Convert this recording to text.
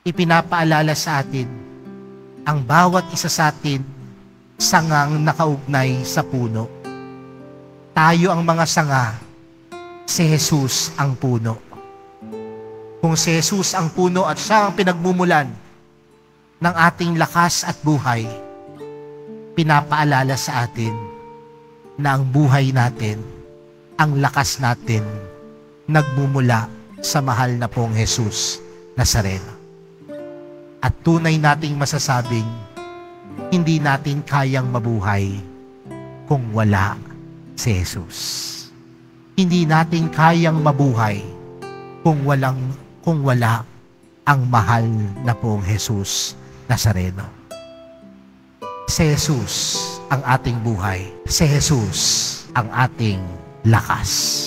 ipinapaalala sa atin ang bawat isa sa atin sangang nakaugnay sa puno. Tayo ang mga sanga, si Jesus ang puno. Kung si Jesus ang puno at siya ang pinagmumulan ng ating lakas at buhay, pinapaalala sa atin na ang buhay natin, ang lakas natin, nagmumula sa mahal na pong Jesus Nazareno. At tunay nating masasabing, hindi natin kayang mabuhay kung wala si Jesus. Hindi natin kayang mabuhay kung wala ang mahal na pong Jesus Nazareno. Si Jesus ang ating buhay. Si Jesus ang ating lakas.